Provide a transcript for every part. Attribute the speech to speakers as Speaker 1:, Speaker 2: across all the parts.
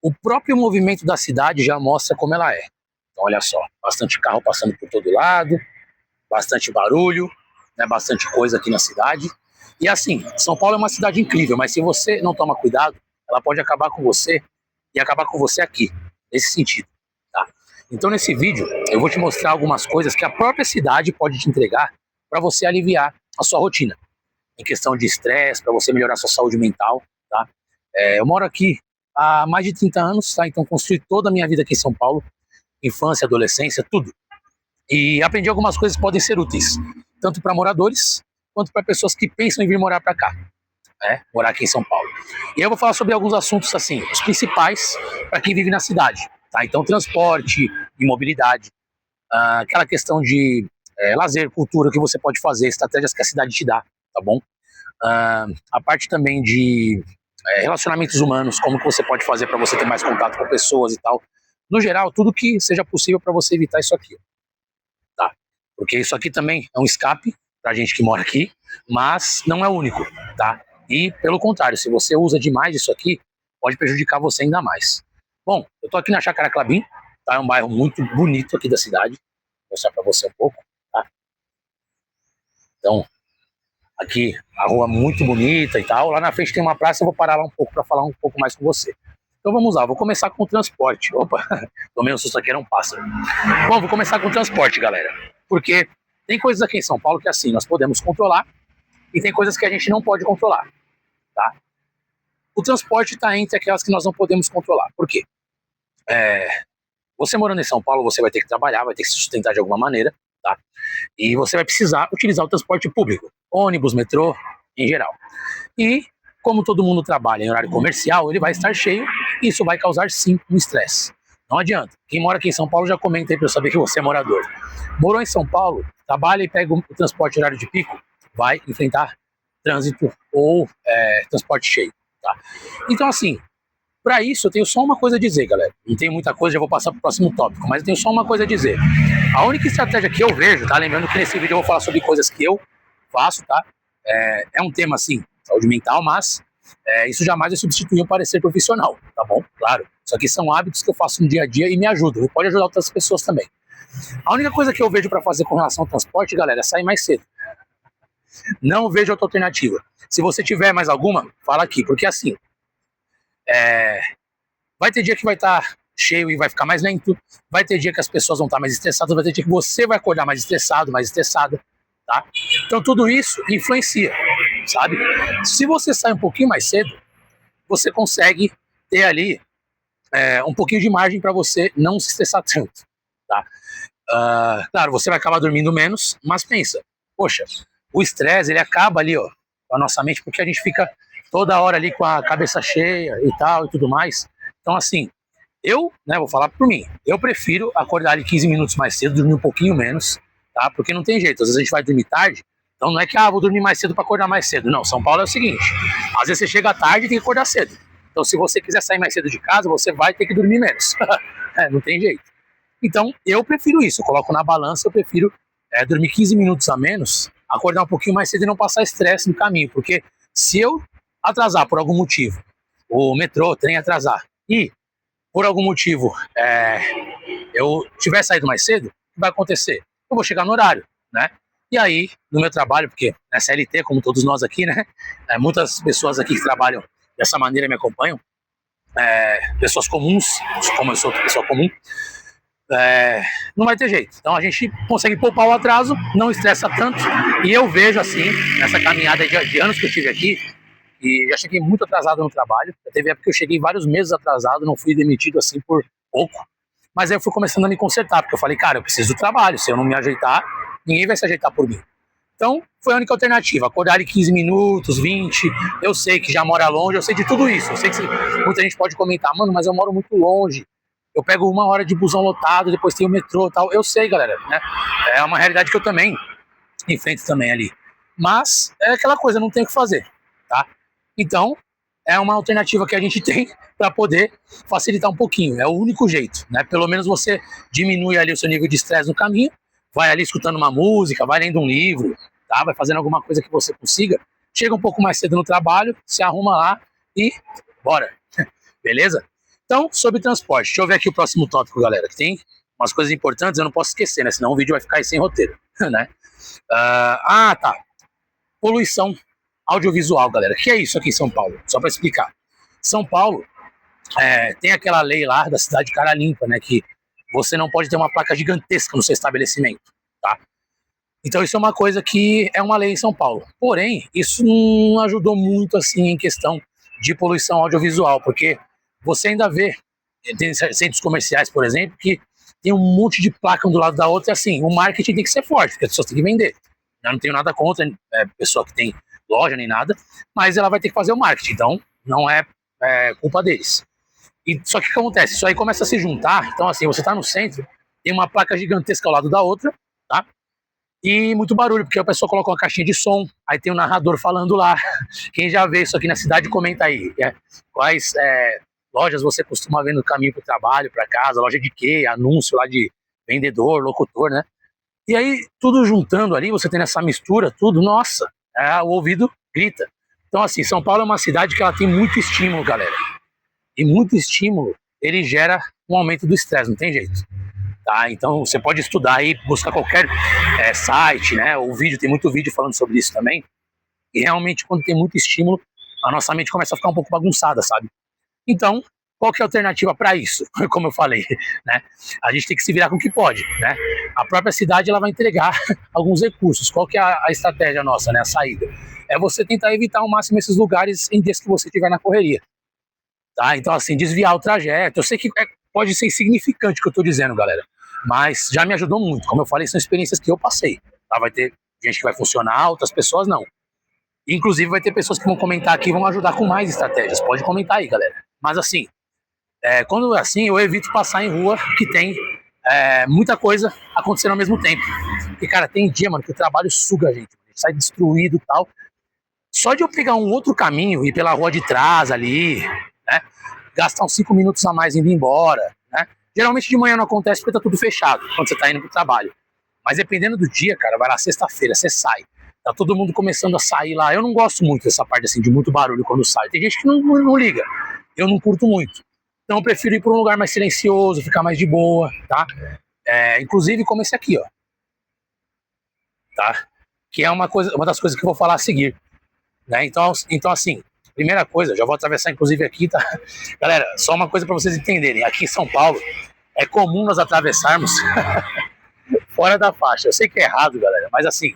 Speaker 1: O próprio movimento da cidade já mostra como ela é. Então olha só, bastante carro passando por todo lado, bastante barulho, né, bastante coisa aqui na cidade. E assim, São Paulo é uma cidade incrível, mas se você não toma cuidado, ela pode acabar com você e acabar com você aqui, nesse sentido, tá? Então nesse vídeo eu vou te mostrar algumas coisas que a própria cidade pode te entregar para você aliviar a sua rotina, em questão de estresse, para você melhorar a sua saúde mental, tá? Eu moro aqui há mais de 30 anos, tá? Então construí toda a minha vida aqui em São Paulo, infância, adolescência, tudo. E aprendi algumas coisas que podem ser úteis, tanto para moradores, quanto para pessoas que pensam em vir morar para cá, né? Morar aqui em São Paulo. E eu vou falar sobre alguns assuntos, assim, os principais para quem vive na cidade, tá? Então, transporte e mobilidade, aquela questão de lazer, cultura, o que você pode fazer, estratégias que a cidade te dá, tá bom? A parte também de relacionamentos humanos, como que você pode fazer para você ter mais contato com pessoas e tal. No geral, tudo que seja possível para você evitar isso aqui, tá? Porque isso aqui também é um escape pra gente que mora aqui, mas não é o único, tá? E pelo contrário, se você usa demais isso aqui, pode prejudicar você ainda mais. Bom, eu tô aqui na Chácara Klabin, tá? É um bairro muito bonito aqui da cidade. Vou mostrar pra você um pouco, tá? Então, aqui a rua muito bonita e tal. Lá na frente tem uma praça, eu vou parar lá um pouco para falar um pouco mais com você. Então vamos lá, vou começar com o transporte. Opa, tomei um susto aqui, era um pássaro. Bom, vou começar com o transporte, galera. Porque tem coisas aqui em São Paulo que assim, nós podemos controlar e tem coisas que a gente não pode controlar, tá? O transporte está entre aquelas que nós não podemos controlar. Por quê? Você morando em São Paulo, você vai ter que trabalhar, vai ter que se sustentar de alguma maneira, tá? E você vai precisar utilizar o transporte público, ônibus, metrô, em geral. E como todo mundo trabalha em horário comercial, ele vai estar cheio e isso vai causar sim um estresse. Não adianta. Quem mora aqui em São Paulo já comenta aí para eu saber que você é morador. Morou em São Paulo, trabalha e pega o transporte horário de pico, vai enfrentar trânsito ou transporte cheio, tá? Então assim, para isso eu tenho só uma coisa a dizer, galera. Não tenho muita coisa, já vou passar para o próximo tópico, mas eu tenho só uma coisa a dizer. A única estratégia que eu vejo, tá? Lembrando que nesse vídeo eu vou falar sobre coisas que eu faço, tá? É um tema assim, saúde mental, mas isso jamais vai substituir um parecer profissional, tá bom? Claro. Isso aqui são hábitos que eu faço no dia a dia e me ajudam. E pode ajudar outras pessoas também. A única coisa que eu vejo para fazer com relação ao transporte, galera, é sair mais cedo. Não vejo outra alternativa. Se você tiver mais alguma, fala aqui, porque assim, vai ter dia que vai estar cheio e vai ficar mais lento, vai ter dia que as pessoas vão estar mais estressadas, vai ter dia que você vai acordar mais estressado, mais estressada, tá? Então tudo isso influencia, sabe? Se você sai um pouquinho mais cedo, você consegue ter ali um pouquinho de margem para você não se estressar tanto, tá? Claro, você vai acabar dormindo menos, mas pensa, poxa, o estresse ele acaba ali, ó, com a nossa mente, porque a gente fica toda hora ali com a cabeça cheia e tal e tudo mais. Então assim, eu, né, vou falar por mim, eu prefiro acordar ali 15 minutos mais cedo, dormir um pouquinho menos, tá? Porque não tem jeito, às vezes a gente vai dormir tarde, então não é que, vou dormir mais cedo para acordar mais cedo. Não, São Paulo é o seguinte, às vezes você chega tarde e tem que acordar cedo. Então se você quiser sair mais cedo de casa, você vai ter que dormir menos. Não tem jeito. Então eu prefiro isso, eu coloco na balança, eu prefiro dormir 15 minutos a menos, acordar um pouquinho mais cedo e não passar estresse no caminho, porque se eu atrasar por algum motivo, o metrô, o trem atrasar, e por algum motivo eu tiver saído mais cedo, o que vai acontecer? Eu vou chegar no horário, né? E aí, no meu trabalho, porque é CLT, como todos nós aqui, né? Muitas pessoas aqui que trabalham dessa maneira me acompanham, pessoas comuns, como eu sou pessoa comum, não vai ter jeito. Então a gente consegue poupar o atraso, não estressa tanto, e eu vejo assim, nessa caminhada de anos que eu tive aqui, e já cheguei muito atrasado no trabalho. Teve época que eu cheguei vários meses atrasado, não fui demitido assim por pouco. Mas aí eu fui começando a me consertar, porque eu falei, cara, eu preciso do trabalho, se eu não me ajeitar, ninguém vai se ajeitar por mim. Então, foi a única alternativa, acordar ali 15 minutos, 20, eu sei que já mora longe, eu sei de tudo isso, eu sei que muita gente pode comentar, mano, mas eu moro muito longe, eu pego 1 hora de busão lotado, depois tem o metrô e tal, eu sei, galera, né? É uma realidade que eu também enfrento também ali. Mas, é aquela coisa, não tem o que fazer, tá? Então, é uma alternativa que a gente tem para poder facilitar um pouquinho. É o único jeito, né? Pelo menos você diminui ali o seu nível de estresse no caminho, vai ali escutando uma música, vai lendo um livro, tá? Vai fazendo alguma coisa que você consiga. Chega um pouco mais cedo no trabalho, se arruma lá e bora. Beleza? Então, sobre transporte, deixa eu ver aqui o próximo tópico, galera, que tem umas coisas importantes, eu não posso esquecer, né? Senão o vídeo vai ficar aí sem roteiro, né? Tá. Poluição audiovisual, galera. O que é isso aqui em São Paulo? Só para explicar. São Paulo tem aquela lei lá da cidade de cara limpa, né? Que você não pode ter uma placa gigantesca no seu estabelecimento, tá? Então isso é uma coisa que é uma lei em São Paulo. Porém, isso não ajudou muito assim em questão de poluição audiovisual, porque você ainda vê, tem centros comerciais, por exemplo, que tem um monte de placa um do lado da outra, e assim, o marketing tem que ser forte, porque as pessoas têm que vender. Eu não tenho nada contra pessoa que tem loja nem nada, mas ela vai ter que fazer o marketing, então não é culpa deles. E só que o que acontece? Isso aí começa a se juntar, então assim, você tá no centro, tem uma placa gigantesca ao lado da outra, tá? E muito barulho, porque a pessoa coloca uma caixinha de som, aí tem o narrador falando lá. Quem já vê isso aqui na cidade, comenta aí. Quais lojas você costuma ver no caminho para o trabalho, para casa, loja de quê? Anúncio lá de vendedor, locutor, né? E aí, tudo juntando ali, você tendo essa mistura, tudo, nossa, o ouvido grita. Então, assim, São Paulo é uma cidade que ela tem muito estímulo, galera. E muito estímulo, ele gera um aumento do estresse, não tem jeito. Tá? Então você pode estudar aí, buscar qualquer site, né? O vídeo, tem muito vídeo falando sobre isso também. E realmente, quando tem muito estímulo, a nossa mente começa a ficar um pouco bagunçada, sabe? Então, qual que é a alternativa para isso? Como eu falei, né? A gente tem que se virar com o que pode, né? A própria cidade ela vai entregar alguns recursos. Qual que é a estratégia nossa, né? A saída é você tentar evitar ao máximo esses lugares em dias que você estiver na correria, tá? Então, assim, desviar o trajeto. Eu sei que pode ser insignificante o que eu estou dizendo, galera, mas já me ajudou muito. Como eu falei, são experiências que eu passei, tá? Vai ter gente que vai funcionar, outras pessoas não. Inclusive vai ter pessoas que vão comentar aqui e vão ajudar com mais estratégias. Pode comentar aí, galera. Mas assim, quando é assim, eu evito passar em rua que tem muita coisa acontecendo ao mesmo tempo. Porque, cara, tem dia, mano, que o trabalho suga a gente. A gente sai destruído e tal. Só de eu pegar um outro caminho, ir pela rua de trás ali, né? Gastar uns 5 minutos a mais indo embora, né? Geralmente de manhã não acontece porque tá tudo fechado, quando você tá indo pro trabalho. Mas dependendo do dia, cara, vai lá sexta-feira, você sai. Tá todo mundo começando a sair lá. Eu não gosto muito dessa parte assim, de muito barulho quando sai. Tem gente que não liga. Eu não curto muito. Então eu prefiro ir pra um lugar mais silencioso, ficar mais de boa, tá? Inclusive como esse aqui, ó. Tá? Que é uma das coisas que eu vou falar a seguir. Né? Então, assim, primeira coisa, já vou atravessar inclusive aqui, tá? Galera, só uma coisa para vocês entenderem. Aqui em São Paulo, é comum nós atravessarmos fora da faixa. Eu sei que é errado, galera, mas assim,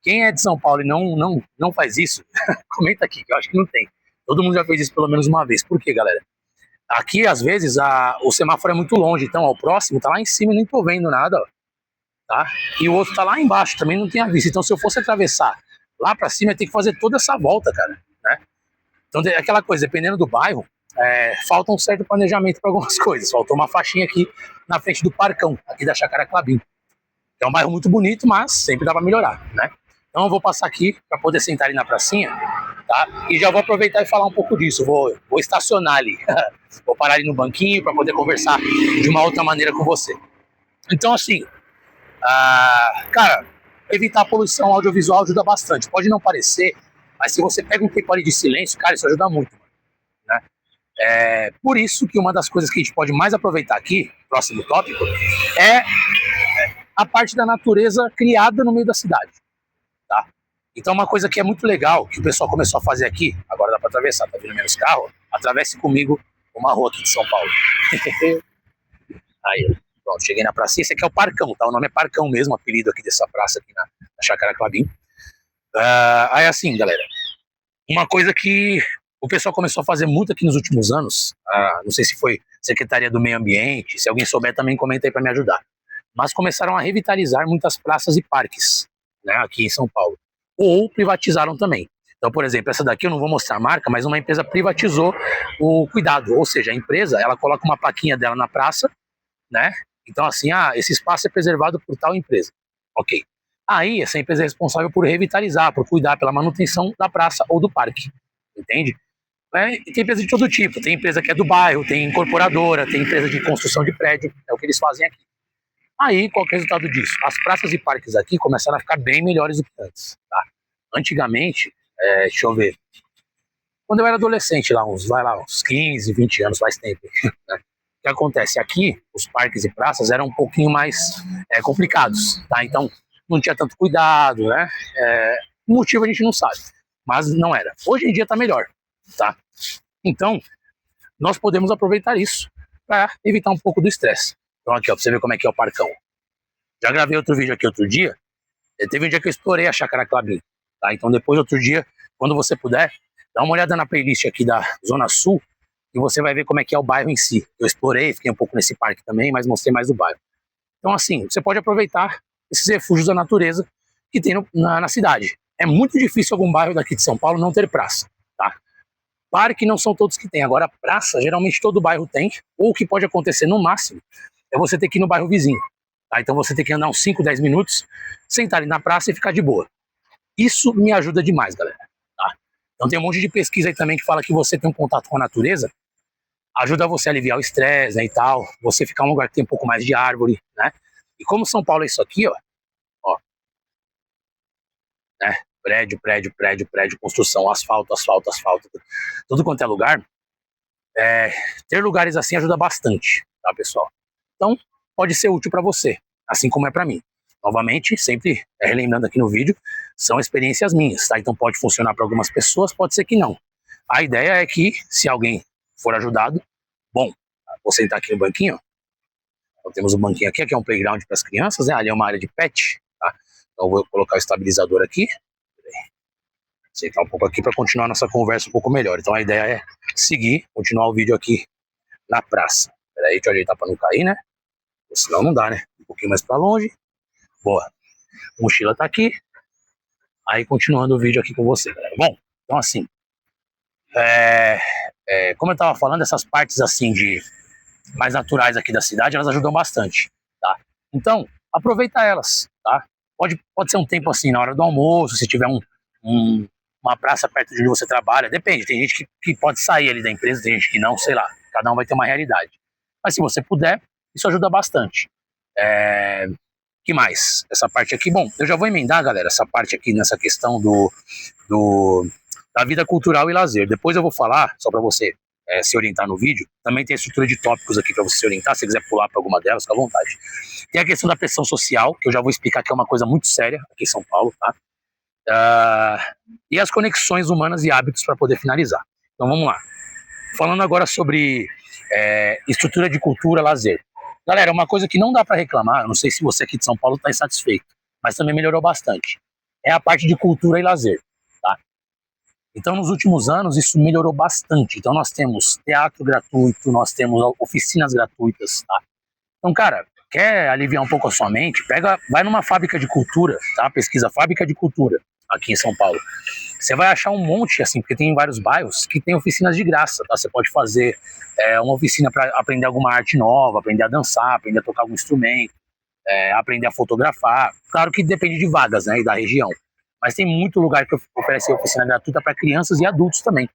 Speaker 1: quem é de São Paulo e não faz isso, comenta aqui, que eu acho que não tem. Todo mundo já fez isso pelo menos uma vez. Por quê, galera? Aqui, às vezes, o semáforo é muito longe, então ó, o próximo tá lá em cima e nem tô vendo nada, ó, tá? E o outro tá lá embaixo, também não tem aviso. Então, se eu fosse atravessar lá para cima, eu tenho que fazer toda essa volta, cara, né? Então, é aquela coisa, dependendo do bairro, falta um certo planejamento para algumas coisas. Faltou uma faixinha aqui na frente do Parcão, aqui da Chácara Clabim. É um bairro muito bonito, mas sempre dá para melhorar, né? Então, eu vou passar aqui para poder sentar ali na pracinha, tá? E já vou aproveitar e falar um pouco disso. Vou estacionar ali, vou parar ali no banquinho para poder conversar de uma outra maneira com você. Então, assim, cara, evitar a poluição audiovisual ajuda bastante. Pode não parecer, mas se você pega um tempo ali de silêncio, cara, isso ajuda muito, né? Por isso que uma das coisas que a gente pode mais aproveitar aqui, próximo tópico, é a parte da natureza criada no meio da cidade, tá? Então uma coisa que é muito legal, que o pessoal começou a fazer aqui, agora dá para atravessar, tá vindo menos carro, atravesse comigo uma rua aqui de São Paulo. Aí, pronto, cheguei na praça. Esse aqui é o Parcão, tá? O nome é Parcão mesmo, apelido aqui dessa praça aqui na Chácara Clabim. Aí assim, galera, uma coisa que o pessoal começou a fazer muito aqui nos últimos anos, não sei se foi Secretaria do Meio Ambiente, se alguém souber também comenta aí para me ajudar, mas começaram a revitalizar muitas praças e parques, né, aqui em São Paulo, ou privatizaram também. Então, por exemplo, essa daqui eu não vou mostrar a marca, mas uma empresa privatizou o cuidado, ou seja, a empresa, ela coloca uma plaquinha dela na praça, né? Então, assim, esse espaço é preservado por tal empresa. Ok. Aí, essa empresa é responsável por revitalizar, por cuidar pela manutenção da praça ou do parque. Entende? E tem empresa de todo tipo. Tem empresa que é do bairro, tem incorporadora, tem empresa de construção de prédio. É o que eles fazem aqui. Aí, qual que é o resultado disso? As praças e parques aqui começaram a ficar bem melhores do que antes. Tá? Antigamente, deixa eu ver. Quando eu era adolescente, uns 15, 20 anos, faz tempo, né? O que acontece? Aqui, os parques e praças eram um pouquinho mais complicados, tá? Então, não tinha tanto cuidado, né? O motivo a gente não sabe, mas não era. Hoje em dia tá melhor, tá? Então, nós podemos aproveitar isso para evitar um pouco do estresse. Então, aqui, ó, pra você ver como é que é o parcão. Já gravei outro vídeo aqui outro dia. Teve um dia que eu estourei a Chácara Clabin, tá? Então, depois, outro dia, quando você puder, dá uma olhada na playlist aqui da Zona Sul e você vai ver como é que é o bairro em si. Eu explorei, fiquei um pouco nesse parque também, mas mostrei mais o bairro. Então, assim, você pode aproveitar esses refúgios da natureza que tem na cidade. É muito difícil algum bairro daqui de São Paulo não ter praça, tá? Parque não são todos que tem. Agora, praça, geralmente todo bairro tem. Ou o que pode acontecer, no máximo, é você ter que ir no bairro vizinho. Tá? Então você tem que andar uns 5, 10 minutos, sentar ali na praça e ficar de boa. Isso me ajuda demais, galera. Tá? Então tem um monte de pesquisa aí também que fala que você tem um contato com a natureza, ajuda você a aliviar o estresse, né, e tal. Você ficar em um lugar que tem um pouco mais de árvore, né? E como São Paulo é isso aqui, ó, né? Prédio, prédio, prédio, prédio, construção, asfalto, asfalto, asfalto, tudo quanto é lugar. Ter lugares assim ajuda bastante, tá, pessoal? Então, pode ser útil para você, assim como é para mim. Novamente, sempre relembrando aqui no vídeo, são experiências minhas, tá? Então pode funcionar para algumas pessoas, pode ser que não. A ideia é que, se alguém for ajudado, bom, vou sentar aqui no banquinho, ó. Então temos um banquinho aqui é um playground para as crianças, né? Ali é uma área de pet, tá? Então eu vou colocar o estabilizador aqui, sentar um pouco aqui para continuar nossa conversa um pouco melhor. Então a ideia é seguir, continuar o vídeo aqui na praça. Peraí, deixa eu ajeitar para não cair, né? Senão não dá, né? Um pouquinho mais para longe. Boa. A mochila tá aqui. Aí continuando o vídeo aqui com você, galera. Bom, então assim, como eu tava falando, essas partes assim de mais naturais aqui da cidade, elas ajudam bastante, tá? Então, aproveita elas, tá? Pode ser um tempo assim, na hora do almoço, se tiver uma praça perto de onde você trabalha, depende, tem gente que pode sair ali da empresa, tem gente que não, sei lá, cada um vai ter uma realidade. Mas se você puder, isso ajuda bastante. Que mais? Essa parte aqui, bom, eu já vou emendar, galera, essa parte aqui nessa questão da vida cultural e lazer. Depois eu vou falar, só para você se orientar no vídeo, também tem a estrutura de tópicos aqui para você se orientar, se você quiser pular para alguma delas, fica à vontade. Tem a questão da pressão social, que eu já vou explicar que é uma coisa muito séria aqui em São Paulo, tá? E as conexões humanas e hábitos para poder finalizar. Então vamos lá. Falando agora sobre estrutura de cultura, lazer. Galera, uma coisa que não dá para reclamar, eu não sei se você aqui de São Paulo está insatisfeito, mas também melhorou bastante, é a parte de cultura e lazer, tá? Então, nos últimos anos, isso melhorou bastante. Então, nós temos teatro gratuito, nós temos oficinas gratuitas, tá? Então, cara, quer aliviar um pouco a sua mente? Vai numa fábrica de cultura, tá? Pesquisa fábrica de cultura aqui em São Paulo. Você vai achar um monte, assim, porque tem vários bairros que tem oficinas de graça, tá? Você pode fazer uma oficina para aprender alguma arte nova, aprender a dançar, aprender a tocar algum instrumento, aprender a fotografar. Claro que depende de vagas, né, e da região. Mas tem muito lugar que oferece oficina gratuita para crianças e adultos também,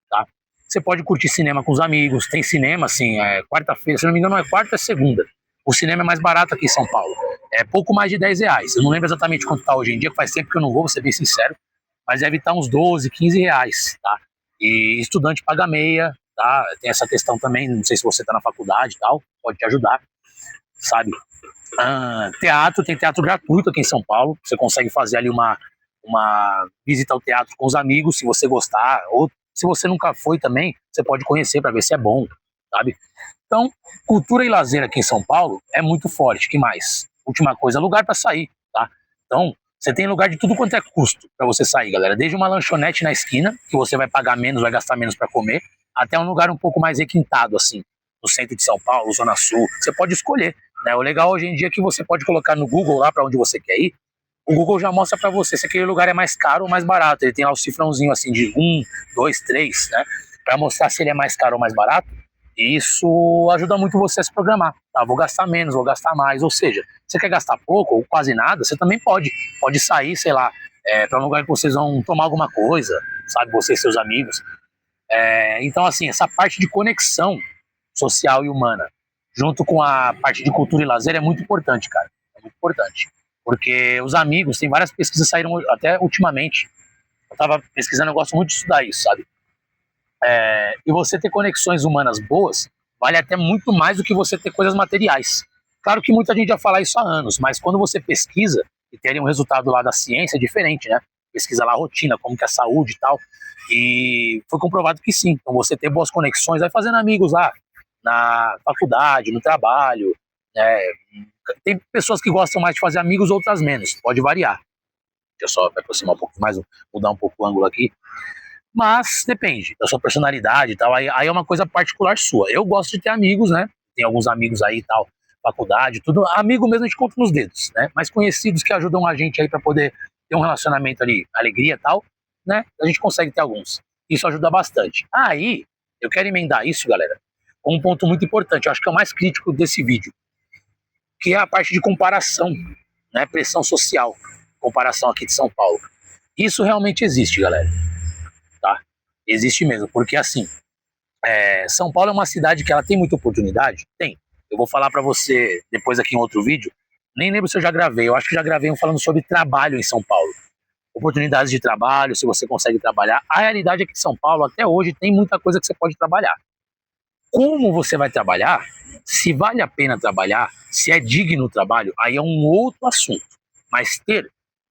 Speaker 1: tá? Você pode curtir cinema com os amigos, tem cinema, assim, quarta-feira, se não me engano, não é quarta, é segunda. O cinema é mais barato aqui em São Paulo, é pouco mais de R$10. Eu não lembro exatamente quanto tá hoje em dia, que faz tempo que eu não vou ser bem sincero, mas deve estar uns 12, 15 reais, tá? E estudante paga meia, tá? Tem essa questão também, não sei se você tá na faculdade e tal, pode te ajudar, sabe? Teatro, tem teatro gratuito aqui em São Paulo, você consegue fazer ali uma visita ao teatro com os amigos, se você gostar, ou se você nunca foi também, você pode conhecer para ver se é bom, sabe? Então, cultura e lazer aqui em São Paulo é muito forte. Que mais? Última coisa, lugar para sair, tá? Então, você tem lugar de tudo quanto é custo para você sair, galera. Desde uma lanchonete na esquina, que você vai pagar menos, vai gastar menos para comer, até um lugar um pouco mais requintado, assim, no centro de São Paulo, Zona Sul. Você pode escolher, né? O legal hoje em dia é que você pode colocar no Google lá para onde você quer ir. O Google já mostra para você se aquele lugar é mais caro ou mais barato. Ele tem lá o cifrãozinho assim de 1, 2, 3, né? Para mostrar se ele é mais caro ou mais barato. E isso ajuda muito você a se programar. Tá? Vou gastar menos, vou gastar mais. Ou seja, você quer gastar pouco ou quase nada, você também pode sair, sei lá, para um lugar que vocês vão tomar alguma coisa, sabe? Você e seus amigos. Então, assim, essa parte de conexão social e humana, junto com a parte de cultura e lazer, é muito importante, cara. É muito importante. Porque os amigos, tem várias pesquisas que saíram até ultimamente. Eu tava pesquisando, eu gosto muito de estudar isso, sabe? E você ter conexões humanas boas vale até muito mais do que você ter coisas materiais. Claro que muita gente já fala isso há anos, mas quando você pesquisa e tem um resultado lá da ciência, é diferente, né? Pesquisa lá a rotina, como que é a saúde e tal, e foi comprovado que sim. Então você ter boas conexões, vai fazendo amigos lá na faculdade, no trabalho, né? Tem pessoas que gostam mais de fazer amigos, outras menos, pode variar. Deixa eu só me aproximar um pouco mais, mudar um pouco o ângulo aqui. Mas depende da sua personalidade e tal. Aí é uma coisa particular sua. Eu gosto de ter amigos, né? Tem alguns amigos aí e tal, faculdade, tudo. Amigo mesmo a gente conta nos dedos, né? Mas conhecidos que ajudam a gente aí para poder ter um relacionamento ali, alegria e tal, né? A gente consegue ter alguns. Isso ajuda bastante. Aí, eu quero emendar isso, galera, com um ponto muito importante. Eu acho que é o mais crítico desse vídeo, que é a parte de comparação, né? Pressão social. Comparação aqui de São Paulo. Isso realmente existe, galera. Tá? Existe mesmo, porque assim, São Paulo é uma cidade que ela tem muita oportunidade? Tem. Eu vou falar para você depois aqui em outro vídeo, nem lembro se eu já gravei, eu acho que já gravei um falando sobre trabalho em São Paulo. Oportunidades de trabalho, se você consegue trabalhar. A realidade é que São Paulo, até hoje, tem muita coisa que você pode trabalhar. Como você vai trabalhar, se vale a pena trabalhar, se é digno o trabalho, aí é um outro assunto. Mas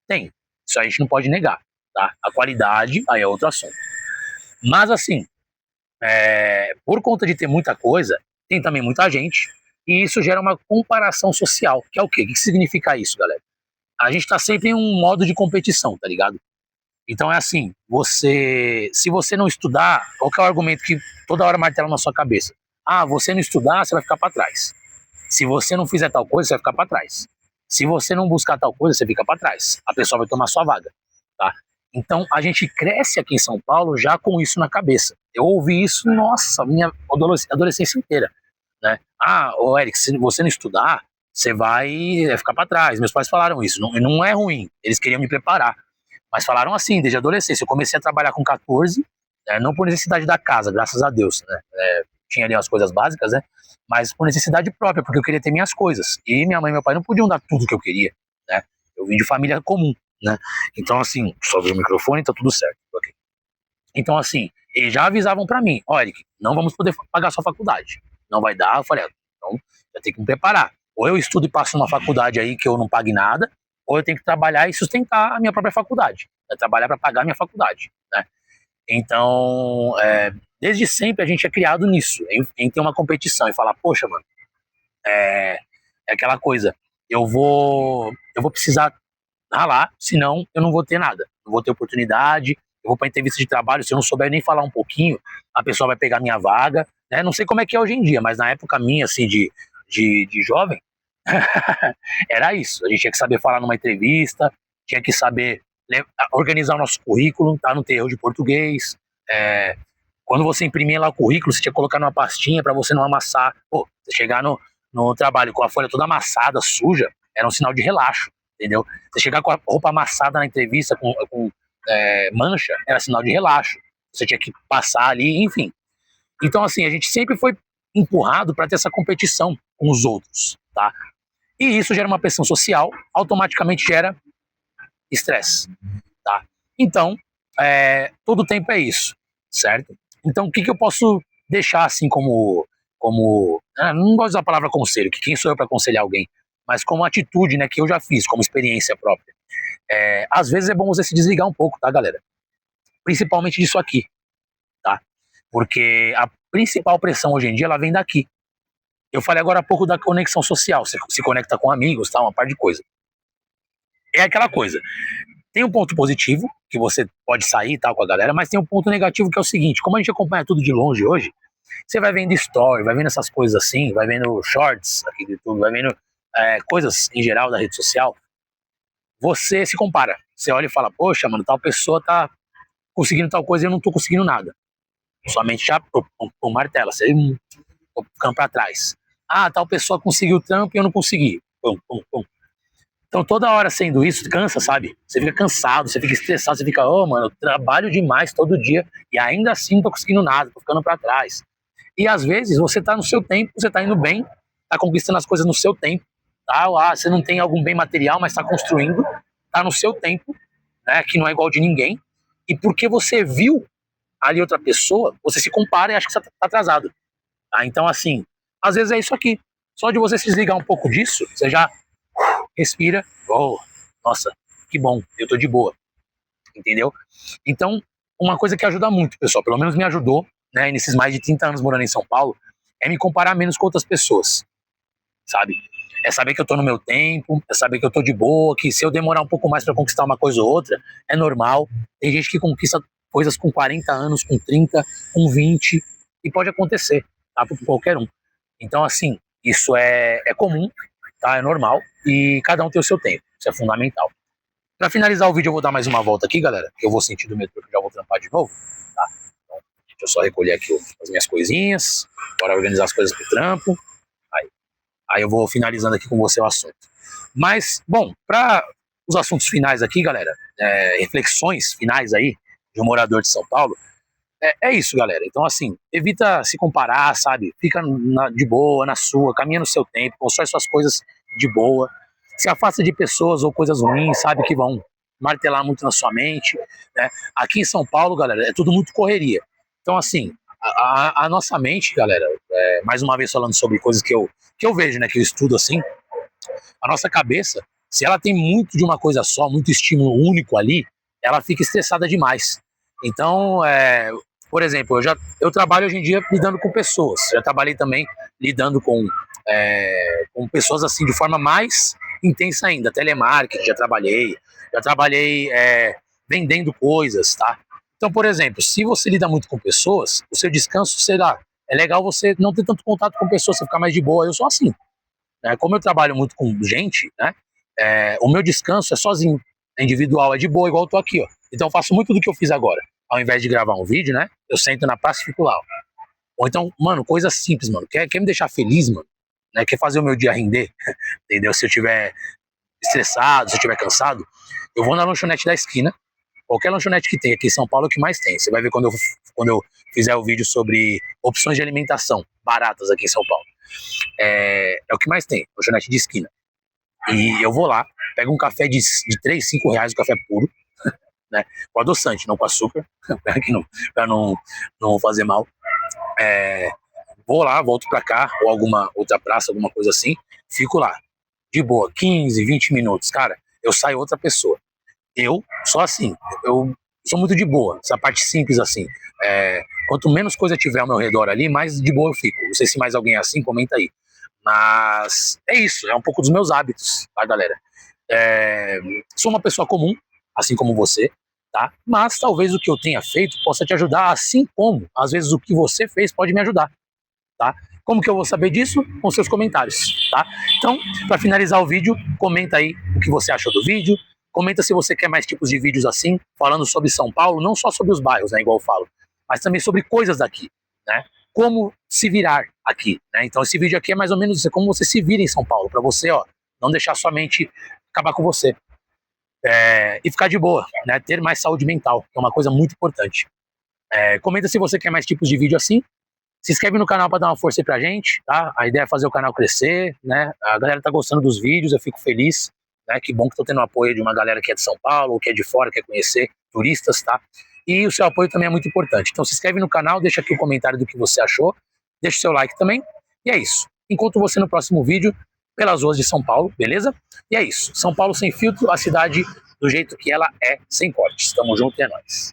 Speaker 1: tem. Isso a gente não pode negar, tá? A qualidade, aí é outro assunto. Mas assim, por conta de ter muita coisa, tem também muita gente, e isso gera uma comparação social, que é o quê? O que significa isso, galera? A gente tá sempre em um modo de competição, tá ligado? Então é assim, se você não estudar, qual que é o argumento que toda hora martela na sua cabeça? Ah, você não estudar, você vai ficar para trás. Se você não fizer tal coisa, você vai ficar para trás. Se você não buscar tal coisa, você fica para trás. A pessoa vai tomar sua vaga, tá? Então a gente cresce aqui em São Paulo já com isso na cabeça. Eu ouvi isso, nossa, minha adolescência inteira, né? Ah, ô Eric, se você não estudar, você vai ficar para trás. Meus pais falaram isso, não é ruim. Eles queriam me preparar, mas falaram assim desde a adolescência. Eu comecei a trabalhar com 14, não por necessidade da casa, graças a Deus, né? Tinha ali as coisas básicas, né? Mas por necessidade própria, porque eu queria ter minhas coisas. E minha mãe e meu pai não podiam dar tudo que eu queria, né? Eu vim de família comum, né? Então, assim, só vi o microfone, tá tudo certo. Okay. Então, assim, eles já avisavam pra mim, ó, Eric, não vamos poder pagar sua faculdade. Não vai dar. Eu falei, então, já tem que me preparar. Ou eu estudo e passo numa faculdade aí que eu não pague nada, ou eu tenho que trabalhar e sustentar a minha própria faculdade. Trabalhar para pagar a minha faculdade, né? Então, desde sempre a gente é criado nisso, em ter uma competição e falar, poxa, mano, é aquela coisa, eu vou precisar ralar, senão eu não vou ter nada, não vou ter oportunidade, eu vou para entrevista de trabalho, se eu não souber nem falar um pouquinho, a pessoa vai pegar minha vaga, né? Não sei como é que é hoje em dia, mas na época minha, assim, de jovem, era isso, a gente tinha que saber falar numa entrevista, tinha que saber organizar o nosso currículo, tá? Não ter erro de português, quando você imprimia lá o currículo, você tinha que colocar numa pastinha para você não amassar. Pô, você chegar no trabalho com a folha toda amassada, suja, era um sinal de relaxo, entendeu? Você chegar com a roupa amassada na entrevista, com mancha, era sinal de relaxo. Você tinha que passar ali, enfim. Então, assim, a gente sempre foi empurrado para ter essa competição com os outros, tá? E isso gera uma pressão social, automaticamente gera estresse, tá? Então, todo tempo é isso, certo? Então, o que eu posso deixar assim não gosto de usar a palavra conselho, que quem sou eu para aconselhar alguém, mas como atitude, né, que eu já fiz, como experiência própria. Às vezes é bom você se desligar um pouco, tá, galera? Principalmente disso aqui, tá? Porque a principal pressão hoje em dia, ela vem daqui. Eu falei agora há pouco da conexão social, você se conecta com amigos, tá, uma par de coisa. É aquela coisa, tem um ponto positivo, que você pode sair e tal com a galera, mas tem um ponto negativo que é o seguinte, como a gente acompanha tudo de longe hoje, você vai vendo story, vai vendo essas coisas assim, vai vendo shorts aqui do YouTube, vai vendo coisas em geral da rede social, você se compara. Você olha e fala, poxa, mano, tal pessoa tá conseguindo tal coisa e eu não tô conseguindo nada. Somente já por martela, você tô ficando pra trás. Ah, tal pessoa conseguiu trampo e eu não consegui. Pum, pum, pum. Então toda hora sendo isso, cansa, sabe? Você fica cansado, você fica estressado, você fica, mano, eu trabalho demais todo dia e ainda assim não tô conseguindo nada, tô ficando pra trás. E às vezes você tá no seu tempo, você tá indo bem, tá conquistando as coisas no seu tempo, tá? Você não tem algum bem material, mas tá construindo, tá no seu tempo, né? Que não é igual de ninguém. E porque você viu ali outra pessoa, você se compara e acha que você tá atrasado. Tá? Então, assim, às vezes é isso aqui. Só de você se desligar um pouco disso, você já respira. Oh, nossa, que bom, eu tô de boa. Entendeu? Então, uma coisa que ajuda muito, pessoal, pelo menos me ajudou, né, nesses mais de 30 anos morando em São Paulo, é me comparar menos com outras pessoas, sabe? É saber que eu tô no meu tempo, é saber que eu tô de boa, que se eu demorar um pouco mais para conquistar uma coisa ou outra, é normal. Tem gente que conquista coisas com 40 anos, com 30, com 20, e pode acontecer, tá? Com qualquer um. Então, assim, isso é comum, tá? É normal, e cada um tem o seu tempo, isso é fundamental. Para finalizar o vídeo, eu vou dar mais uma volta aqui, galera, que eu vou sentir do metrô, que já vou trampar de novo, tá? Então, deixa eu só recolher aqui as minhas coisinhas, bora organizar as coisas pro trampo. Aí eu vou finalizando aqui com você o assunto. Mas, bom, para os assuntos finais aqui, galera, reflexões finais aí de um morador de São Paulo, é isso, galera. Então, assim, evita se comparar, sabe? Fica de boa, na sua, caminha no seu tempo, constrói suas coisas de boa. Se afasta de pessoas ou coisas ruins, sabe, que vão martelar muito na sua mente, né? Aqui em São Paulo, galera, é tudo muito correria. Então, assim, a nossa mente, galera, mais uma vez falando sobre coisas que eu vejo, né, que eu estudo assim, a nossa cabeça, se ela tem muito de uma coisa só, muito estímulo único ali, ela fica estressada demais. Então, por exemplo, eu trabalho hoje em dia lidando com pessoas, já trabalhei também lidando com pessoas assim de forma mais intensa ainda, telemarketing, já trabalhei vendendo coisas, tá? Então, por exemplo, se você lida muito com pessoas, o seu descanso será, é legal você não ter tanto contato com pessoas, você ficar mais de boa. Eu sou assim, né? Como eu trabalho muito com gente, né? O meu descanso é sozinho, é individual, é de boa, igual eu tô aqui, ó. Então eu faço muito do que eu fiz agora. Ao invés de gravar um vídeo, né? Eu sento na praça e fico lá, ó. Ou então, mano, coisa simples, mano. Quer me deixar feliz, mano? Né? Quer fazer o meu dia render? Entendeu? Se eu tiver estressado, se eu tiver cansado, eu vou na lanchonete da esquina. Qualquer lanchonete que tem aqui em São Paulo é o que mais tem. Você vai ver quando eu fizer o vídeo sobre opções de alimentação baratas aqui em São Paulo. É o que mais tem, lanchonete de esquina. E eu vou lá, pego um café de 3, 5 reais, um café puro, né? Com adoçante, não com açúcar, pra não fazer mal. Vou lá, volto pra cá, ou alguma outra praça, alguma coisa assim, fico lá, de boa, 15, 20 minutos. Cara, eu saio outra pessoa. Eu sou assim, eu sou muito de boa, essa parte simples assim. Quanto menos coisa tiver ao meu redor ali, mais de boa eu fico. Não sei se mais alguém é assim, comenta aí. Mas é isso, é um pouco dos meus hábitos, tá, galera? Sou uma pessoa comum, assim como você, tá? Mas talvez o que eu tenha feito possa te ajudar, assim como, às vezes, o que você fez pode me ajudar, tá? Como que eu vou saber disso? Com seus comentários, tá? Então, para finalizar o vídeo, comenta aí o que você achou do vídeo, comenta se você quer mais tipos de vídeos assim, falando sobre São Paulo, não só sobre os bairros, né, igual eu falo, mas também sobre coisas daqui, né? Como se virar aqui, né? Então esse vídeo aqui é mais ou menos isso, como você se vira em São Paulo, para você, ó, não deixar sua mente acabar com você. E ficar de boa, né? Ter mais saúde mental, que é uma coisa muito importante. Comenta se você quer mais tipos de vídeo assim. Se inscreve no canal para dar uma força aí pra gente, tá? A ideia é fazer o canal crescer, né? A galera tá gostando dos vídeos, eu fico feliz, né? Que bom que tô tendo apoio de uma galera que é de São Paulo, ou que é de fora, quer conhecer, turistas, tá? E o seu apoio também é muito importante. Então se inscreve no canal, deixa aqui o comentário do que você achou, deixa o seu like também, e é isso. Encontro você no próximo vídeo, pelas ruas de São Paulo, beleza? E é isso. São Paulo sem filtro, a cidade do jeito que ela é, sem cortes. Tamo junto e é nóis.